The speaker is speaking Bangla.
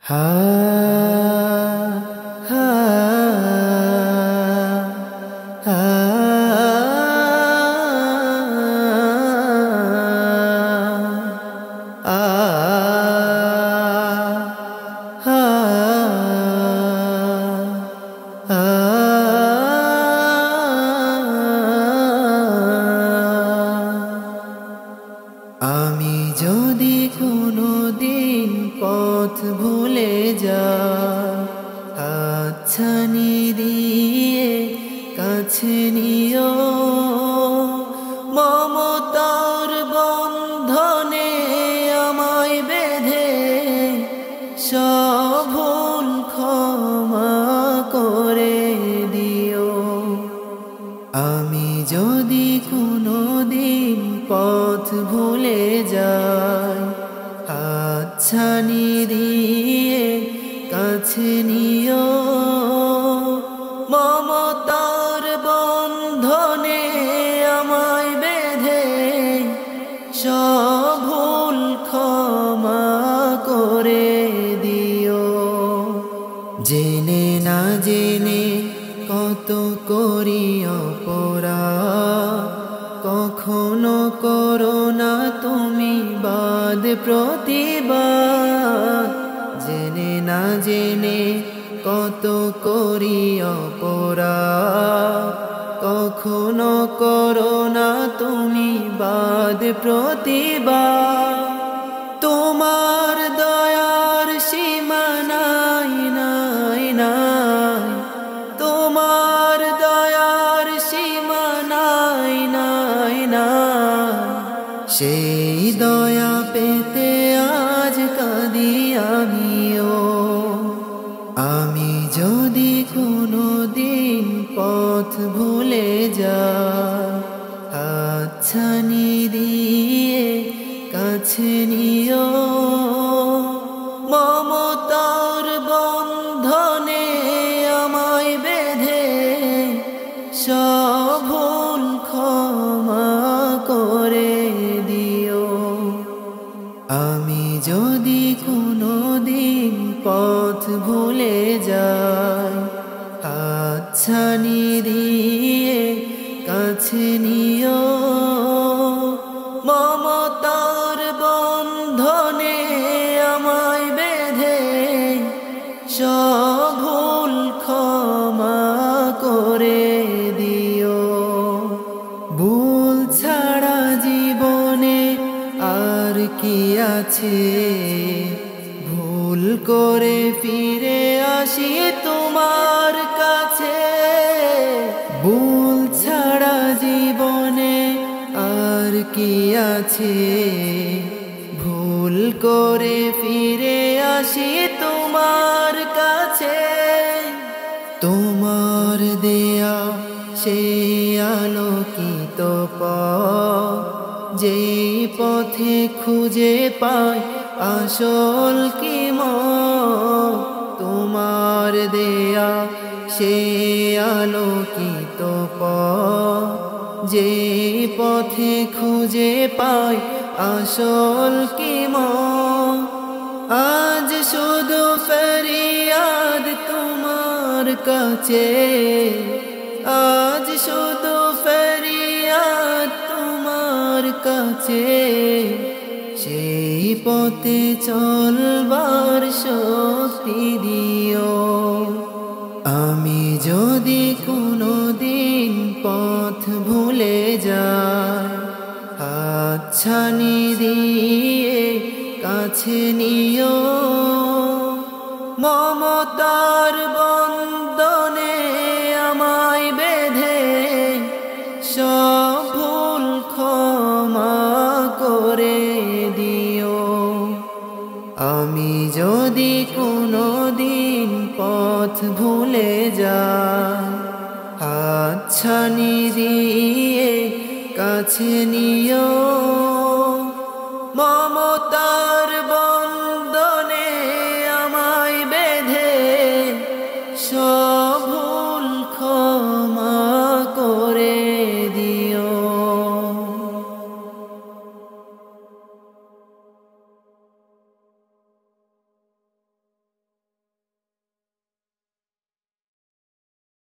হা হা হা আ হা আমি যদি কোনোদিন পথ ভুলে যাই, হাতছানি দিয়ে কাছে নিও, মমতার বন্ধনে আমায় বেঁধে সব ভুল ক্ষমা করে দিও। আমি যদি কোনোদিন পথ ভুলে যাই, হাতছানি দিয়ে কাছে নিও, মমতার বন্ধনে আমায় বেঁধে সব ভুল ক্ষমা করে দিও। জেনে না জেনে কত করি অপরাধ, কখনো করো না তুমি বাদ প্রতিবাদ। জেনে না জেনে কত করি অপরাধ, কখনো করো না তুমি বাদ প্রতিবাদ। তোমার দয়ার সীমা নাই নাই নাই, তোমার দয়ার সীমা নাই নাই নাই। সেই দয়া পেতে আজ কাঁদি আমিও। আমি যদি কোনোদিন পথ ভুলে যাই, হাতছানি দিয়ে কাছে নিও, মমতার বন্ধনে আমায় বেঁধে সব ভুল ক্ষমা করে দিও। আমি যদি কোনোদিন পথ ভুলে যাই, হাতছানি দিয়ে কাছে নিও, মমতার বন্ধনে আমায় বেঁধে সব ভুল ক্ষমা করে দিও। ভুল ছাড়া জীবনে আর কি আছে, ভুল করে ফিরে আসি তোমার কাছে। ভুল ছাড়া জীবনে আর কি আছে, ভুল করে ফিরে আসি তোমার কাছে। তোমার দেয়া সেই আলোকিত পথ, যেই পথে খুঁজে পাই আসল কি মত। তোমার দেয়া সেই আলোকিত পথ, যেই পথে খুঁজে পাই আসল কি মত। আজ শুধু ফরিয়াদ তোমার কাছে, আজ শুধু ফরিয়াদ তোমার কাছে। সেই পথে চলবার শক্তি দিও। আমি যদি কোনোদিন পথ ভুলে যাই, হাতছানি দিয়ে কাছে নিও, মমতার বন্ধনে আমায় বেঁধে সব ভুল ক্ষমা করে দিও। আমি যদি কোনোদিন পথ ভুলে যাই, হাতছানি দিয়ে কাছে নিও,